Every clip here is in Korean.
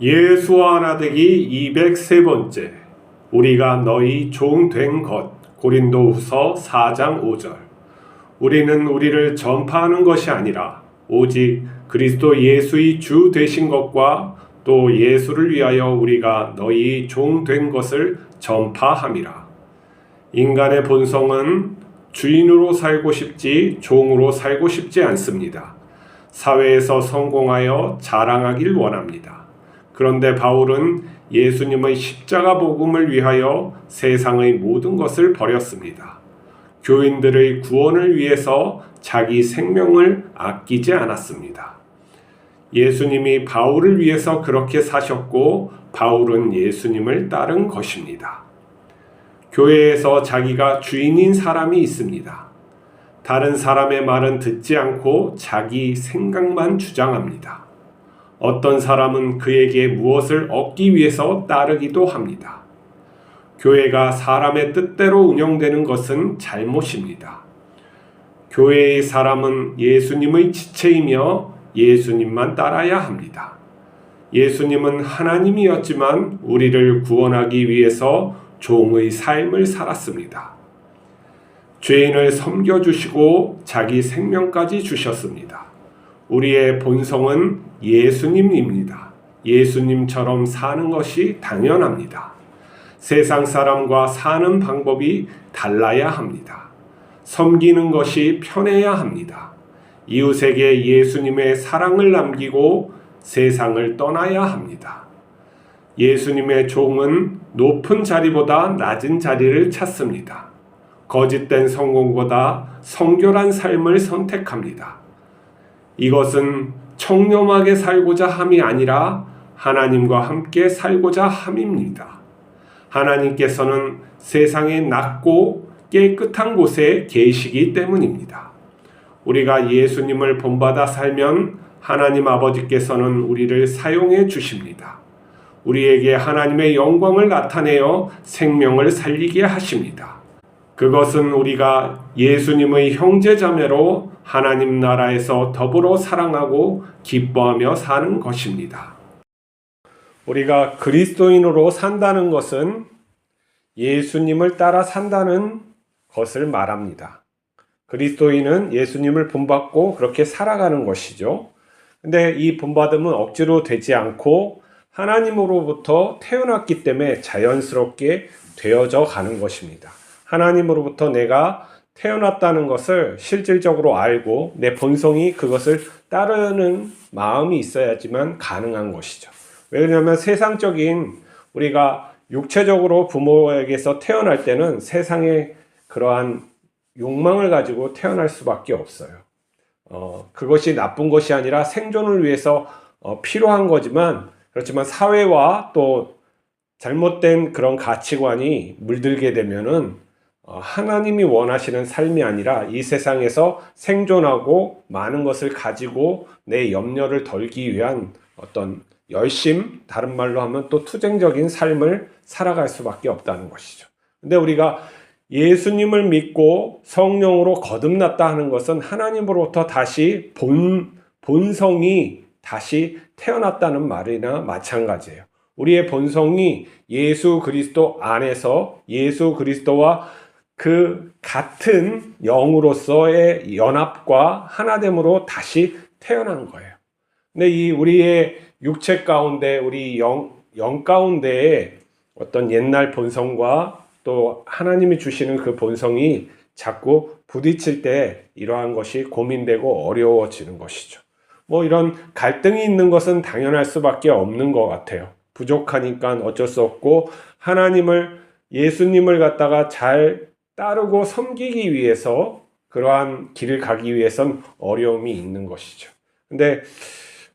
예수와 하나되기 203번째. 우리가 너희 종 된 것. 고린도후서 4장 5절. 우리는 우리를 전파하는 것이 아니라 오직 그리스도 예수의 주 되신 것과 또 예수를 위하여 우리가 너희 종 된 것을 전파함이라. 인간의 본성은 주인으로 살고 싶지 종으로 살고 싶지 않습니다. 사회에서 성공하여 자랑하길 원합니다. 그런데 바울은 예수님의 십자가 복음을 위하여 세상의 모든 것을 버렸습니다. 교인들의 구원을 위해서 자기 생명을 아끼지 않았습니다. 예수님이 바울을 위해서 그렇게 사셨고 바울은 예수님을 따른 것입니다. 교회에서 자기가 주인인 사람이 있습니다. 다른 사람의 말은 듣지 않고 자기 생각만 주장합니다. 어떤 사람은 그에게 무엇을 얻기 위해서 따르기도 합니다. 교회가 사람의 뜻대로 운영되는 것은 잘못입니다. 교회의 사람은 예수님의 지체이며 예수님만 따라야 합니다. 예수님은 하나님이었지만 우리를 구원하기 위해서 종의 삶을 살았습니다. 죄인을 섬겨주시고 자기 생명까지 주셨습니다. 우리의 본성은 예수님입니다. 예수님처럼 사는 것이 당연합니다. 세상 사람과 사는 방법이 달라야 합니다. 섬기는 것이 편해야 합니다. 이웃에게 예수님의 사랑을 남기고 세상을 떠나야 합니다. 예수님의 종은 높은 자리보다 낮은 자리를 찾습니다. 거짓된 성공보다 성결한 삶을 선택합니다. 이것은 청렴하게 살고자 함이 아니라 하나님과 함께 살고자 함입니다. 하나님께서는 세상의 낮고 깨끗한 곳에 계시기 때문입니다. 우리가 예수님을 본받아 살면 하나님 아버지께서는 우리를 사용해 주십니다. 우리에게 하나님의 영광을 나타내어 생명을 살리게 하십니다. 그것은 우리가 예수님의 형제자매로 하나님 나라에서 더불어 사랑하고 기뻐하며 사는 것입니다. 우리가 그리스도인으로 산다는 것은 예수님을 따라 산다는 것을 말합니다. 그리스도인은 예수님을 본받고 그렇게 살아가는 것이죠. 근데 이 본받음은 억지로 되지 않고 하나님으로부터 태어났기 때문에 자연스럽게 되어져 가는 것입니다. 하나님으로부터 내가 태어났다는 것을 실질적으로 알고 내 본성이 그것을 따르는 마음이 있어야지만 가능한 것이죠. 왜냐하면 세상적인 우리가 육체적으로 부모에게서 태어날 때는 세상에 그러한 욕망을 가지고 태어날 수밖에 없어요. 그것이 나쁜 것이 아니라 생존을 위해서 필요한 거지만 그렇지만 사회와 또 잘못된 그런 가치관이 물들게 되면은 하나님이 원하시는 삶이 아니라 이 세상에서 생존하고 많은 것을 가지고 내 염려를 덜기 위한 어떤 열심, 다른 말로 하면 또 투쟁적인 삶을 살아갈 수밖에 없다는 것이죠. 근데 우리가 예수님을 믿고 성령으로 거듭났다 하는 것은 하나님으로부터 다시 본성이 다시 태어났다는 말이나 마찬가지예요. 우리의 본성이 예수 그리스도 안에서 예수 그리스도와 그 같은 영으로서의 연합과 하나됨으로 다시 태어난 거예요. 근데 이 우리의 육체 가운데 우리 영 가운데에 어떤 옛날 본성과 또 하나님이 주시는 그 본성이 자꾸 부딪힐 때 이러한 것이 고민되고 어려워지는 것이죠. 이런 갈등이 있는 것은 당연할 수밖에 없는 것 같아요. 부족하니까 어쩔 수 없고 예수님을 갖다가 잘 따르고 섬기기 위해서 그러한 길을 가기 위해선 어려움이 있는 것이죠. 근데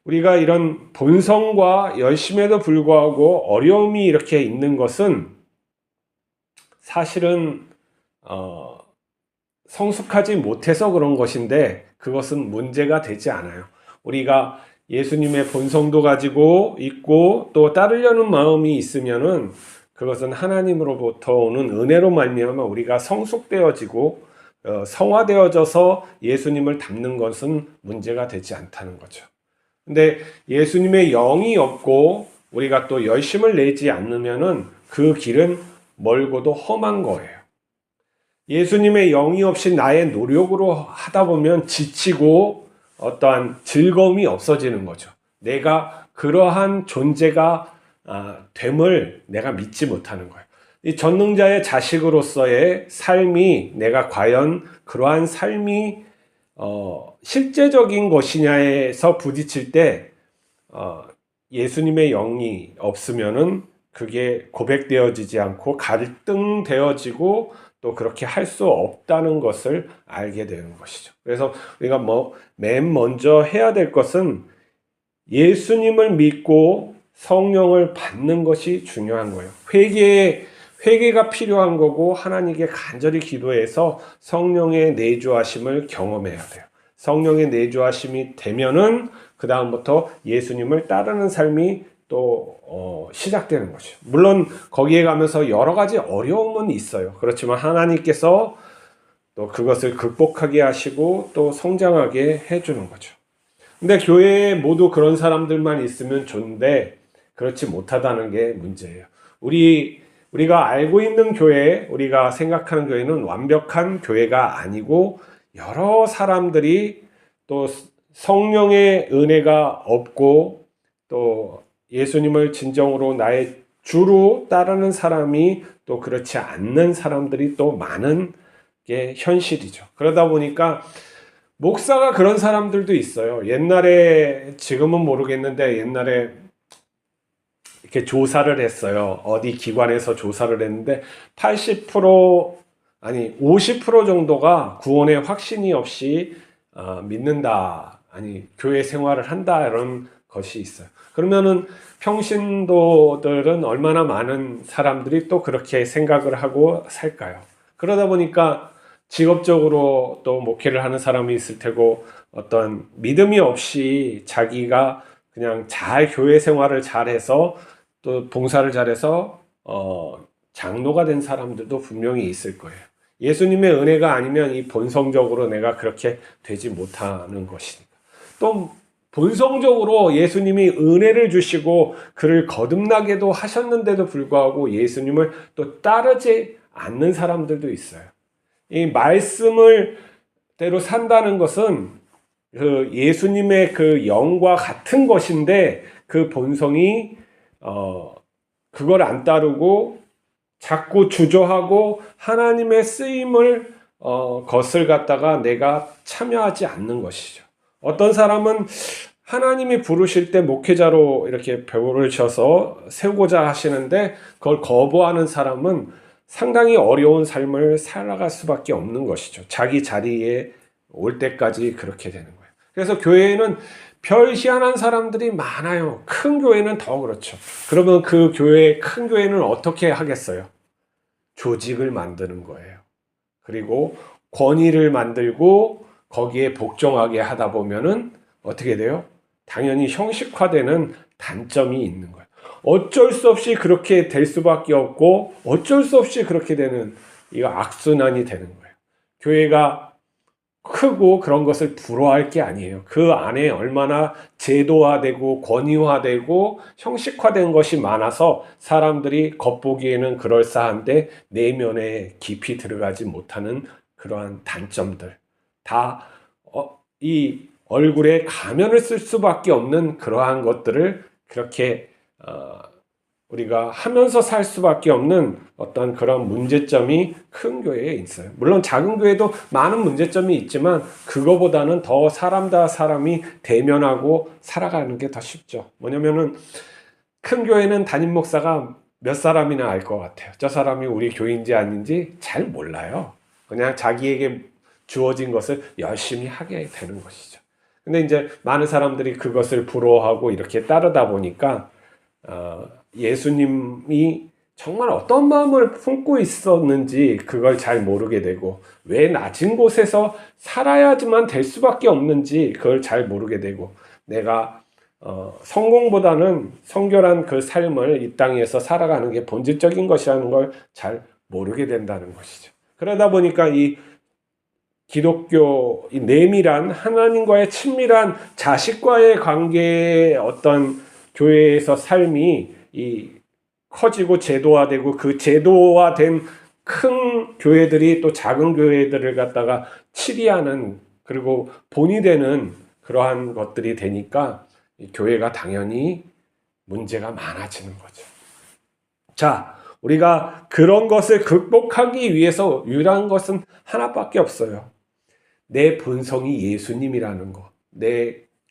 우리가 이런 본성과 열심에도 불구하고 어려움이 이렇게 있는 것은 사실은 성숙하지 못해서 그런 것인데 그것은 문제가 되지 않아요. 우리가 예수님의 본성도 가지고 있고 또 따르려는 마음이 있으면은 그것은 하나님으로부터 오는 은혜로 말미암아 우리가 성숙되어지고 성화되어져서 예수님을 닮는 것은 문제가 되지 않다는 거죠. 근데 예수님의 영이 없고 우리가 또 열심을 내지 않으면은 그 길은 멀고도 험한 거예요. 예수님의 영이 없이 나의 노력으로 하다 보면 지치고 어떠한 즐거움이 없어지는 거죠. 내가 그러한 존재가 됨을 내가 믿지 못하는 거예요. 이 전능자의 자식으로서의 삶이 내가 과연 그러한 삶이 실제적인 것이냐에서 부딪힐 때 예수님의 영이 없으면은 그게 고백되어지지 않고 갈등되어지고 또 그렇게 할 수 없다는 것을 알게 되는 것이죠. 그래서 우리가 맨 먼저 해야 될 것은 예수님을 믿고 성령을 받는 것이 중요한 거예요. 회개가 필요한 거고 하나님께 간절히 기도해서 성령의 내주하심을 경험해야 돼요. 성령의 내주하심이 되면은 그 다음부터 예수님을 따르는 삶이 또 시작되는 거죠. 물론 거기에 가면서 여러 가지 어려움은 있어요. 그렇지만 하나님께서 또 그것을 극복하게 하시고 또 성장하게 해주는 거죠. 근데 교회에 모두 그런 사람들만 있으면 좋은데 그렇지 못하다는 게 문제예요. 우리가 알고 있는 교회, 우리가 생각하는 교회는 완벽한 교회가 아니고 여러 사람들이 또 성령의 은혜가 없고 또 예수님을 진정으로 나의 주로 따르는 사람이 또 그렇지 않는 사람들이 또 많은 게 현실이죠. 그러다 보니까 목사가 그런 사람들도 있어요. 옛날에, 지금은 모르겠는데 옛날에 이렇게 조사를 했어요. 어디 기관에서 조사를 했는데 80% 아니 50% 정도가 구원에 확신이 없이 믿는다. 아니 교회 생활을 한다. 이런 것이 있어요. 그러면은 평신도들은 얼마나 많은 사람들이 또 그렇게 생각을 하고 살까요? 그러다 보니까 직업적으로 또 목회를 하는 사람이 있을 테고 어떤 믿음이 없이 자기가 그냥 잘 교회 생활을 잘해서 또 봉사를 잘해서 장로가 된 사람들도 분명히 있을 거예요. 예수님의 은혜가 아니면 이 본성적으로 내가 그렇게 되지 못하는 것이니까. 또 본성적으로 예수님이 은혜를 주시고 그를 거듭나게도 하셨는데도 불구하고 예수님을 또 따르지 않는 사람들도 있어요. 이 말씀을 대로 산다는 것은 그 예수님의 그 영과 같은 것인데 그 본성이 그걸 안 따르고 자꾸 주저하고 하나님의 쓰임을 것을 갖다가 내가 참여하지 않는 것이죠. 어떤 사람은 하나님이 부르실 때 목회자로 이렇게 부르셔서 세우고자 하시는데 그걸 거부하는 사람은 상당히 어려운 삶을 살아갈 수밖에 없는 것이죠. 자기 자리에 올 때까지 그렇게 되는 거예요. 그래서 교회에는 별 희한한 사람들이 많아요. 큰 교회는 더 그렇죠. 그러면 그 큰 교회는 어떻게 하겠어요? 조직을 만드는 거예요. 그리고 권위를 만들고 거기에 복종하게 하다 보면은 어떻게 돼요? 당연히 형식화되는 단점이 있는 거예요. 어쩔 수 없이 그렇게 될 수밖에 없고 어쩔 수 없이 그렇게 되는 이거 악순환이 되는 거예요. 교회가 크고 그런 것을 부러워할 게 아니에요. 그 안에 얼마나 제도화되고 권위화되고 형식화된 것이 많아서 사람들이 겉보기에는 그럴싸한데 내면에 깊이 들어가지 못하는 그러한 단점들 다 이 얼굴에 가면을 쓸 수밖에 없는 그러한 것들을 그렇게 우리가 하면서 살 수밖에 없는 어떤 그런 문제점이 큰 교회에 있어요. 물론 작은 교회도 많은 문제점이 있지만 그거보다는 더 사람이 대면하고 살아가는 게 더 쉽죠. 뭐냐면은 큰 교회는 담임 목사가 몇 사람이나 알 것 같아요. 저 사람이 우리 교인지 아닌지 잘 몰라요. 그냥 자기에게 주어진 것을 열심히 하게 되는 것이죠. 근데 이제 많은 사람들이 그것을 부러워하고 이렇게 따르다 보니까 예수님이 정말 어떤 마음을 품고 있었는지 그걸 잘 모르게 되고 왜 낮은 곳에서 살아야지만 될 수밖에 없는지 그걸 잘 모르게 되고 내가 성공보다는 성결한 그 삶을 이 땅에서 살아가는 게 본질적인 것이라는 걸 잘 모르게 된다는 것이죠. 그러다 보니까 이 기독교 이 내밀한 하나님과의 친밀한 자식과의 관계의 어떤 교회에서 삶이 이 커지고 제도화되고 그 제도화된 큰 교회들이 또 작은 교회들을 갖다가 치리하는, 그리고 본이 되는 그러한 것들이 되니까 이 교회가 당연히 문제가 많아지는 거죠. 자, 우리가 그런 것을 극복하기 위해서 유일한 것은 하나밖에 없어요. 내 본성이 예수님이라는 것.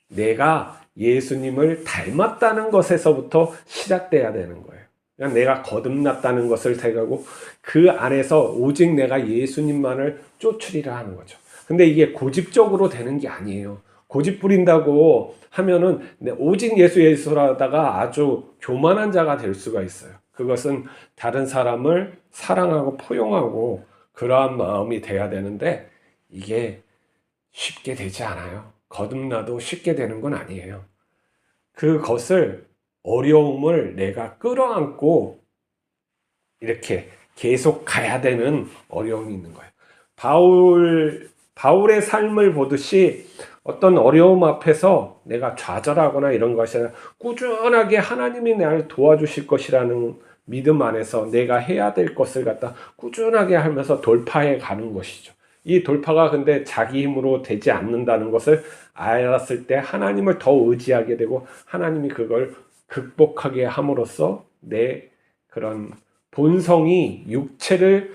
내가 예수님을 닮았다는 것에서부터 시작돼야 되는 거예요. 그냥 내가 거듭났다는 것을 생각하고 그 안에서 오직 내가 예수님만을 쫓으리라 하는 거죠. 근데 이게 고집적으로 되는 게 아니에요. 고집 부린다고 하면은 오직 예수라다가 아주 교만한 자가 될 수가 있어요. 그것은 다른 사람을 사랑하고 포용하고 그러한 마음이 돼야 되는데 이게 쉽게 되지 않아요. 거듭나도 쉽게 되는 건 아니에요. 그것을 어려움을 내가 끌어안고 이렇게 계속 가야 되는 어려움이 있는 거예요. 바울의 삶을 보듯이 어떤 어려움 앞에서 내가 좌절하거나 이런 것이 아니라 꾸준하게 하나님이 나를 도와주실 것이라는 믿음 안에서 내가 해야 될 것을 갖다 꾸준하게 하면서 돌파해 가는 것이죠. 이 돌파가 근데 자기 힘으로 되지 않는다는 것을 알았을 때 하나님을 더 의지하게 되고 하나님이 그걸 극복하게 함으로써 내 그런 본성이 육체를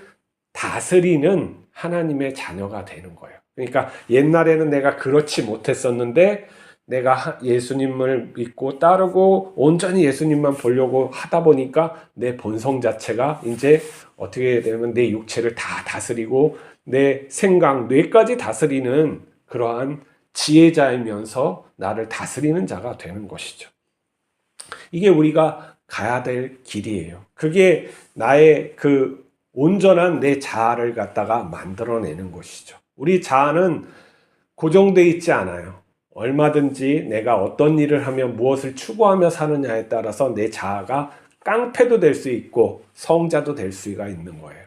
다스리는 하나님의 자녀가 되는 거예요. 그러니까 옛날에는 내가 그렇지 못했었는데 내가 예수님을 믿고 따르고 온전히 예수님만 보려고 하다 보니까 내 본성 자체가 이제 어떻게 되면 내 육체를 다 다스리고 내 생각, 뇌까지 다스리는 그러한 지혜자이면서 나를 다스리는 자가 되는 것이죠. 이게 우리가 가야 될 길이에요. 그게 나의 그 온전한 내 자아를 갖다가 만들어내는 것이죠. 우리 자아는 고정되어 있지 않아요. 얼마든지 내가 어떤 일을 하면 무엇을 추구하며 사느냐에 따라서 내 자아가 깡패도 될 수 있고 성자도 될 수가 있는 거예요.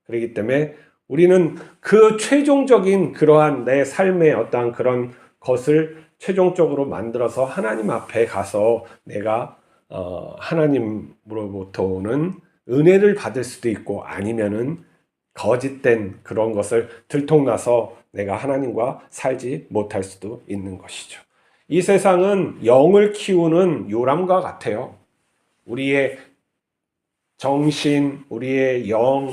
그렇기 때문에 우리는 그 최종적인 그러한 내 삶의 어떠한 그런 것을 최종적으로 만들어서 하나님 앞에 가서 내가 하나님으로부터 오는 은혜를 받을 수도 있고 아니면은 거짓된 그런 것을 들통나서 내가 하나님과 살지 못할 수도 있는 것이죠. 이 세상은 영을 키우는 요람과 같아요. 우리의 정신, 우리의 영,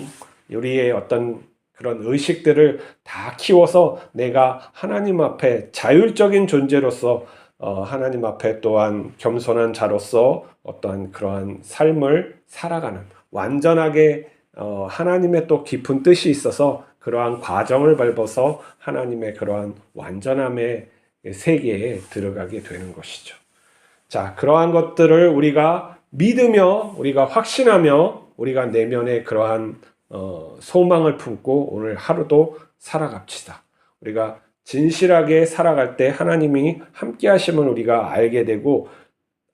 우리의 어떤 그런 의식들을 다 키워서 내가 하나님 앞에 자율적인 존재로서 하나님 앞에 또한 겸손한 자로서 어떠한 그러한 삶을 살아가는 완전하게 하나님의 또 깊은 뜻이 있어서 그러한 과정을 밟아서 하나님의 그러한 완전함의 세계에 들어가게 되는 것이죠. 자, 그러한 것들을 우리가 믿으며 우리가 확신하며 우리가 내면에 그러한 소망을 품고 오늘 하루도 살아갑시다. 우리가 진실하게 살아갈 때 하나님이 함께 하심을 우리가 알게 되고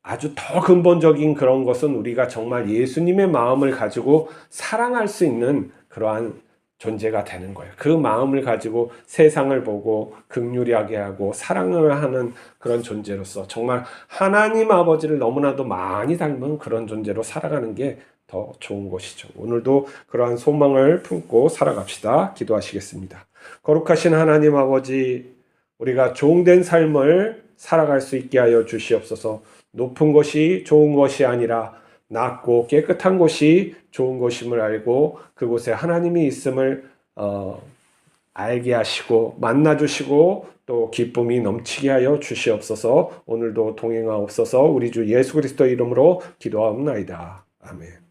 아주 더 근본적인 그런 것은 우리가 정말 예수님의 마음을 가지고 사랑할 수 있는 그러한 존재가 되는 거예요. 그 마음을 가지고 세상을 보고 긍휼하게 하고 사랑을 하는 그런 존재로서 정말 하나님 아버지를 너무나도 많이 닮은 그런 존재로 살아가는 게 더 좋은 것이죠. 오늘도 그러한 소망을 품고 살아갑시다. 기도하시겠습니다. 거룩하신 하나님 아버지, 우리가 종된 삶을 살아갈 수 있게 하여 주시옵소서. 높은 것이 좋은 것이 아니라 낮고 깨끗한 곳이 좋은 것임을 알고 그곳에 하나님이 있음을 알게 하시고 만나 주시고 또 기쁨이 넘치게 하여 주시옵소서. 오늘도 동행하옵소서. 우리 주 예수 그리스도 이름으로 기도하옵나이다. 아멘.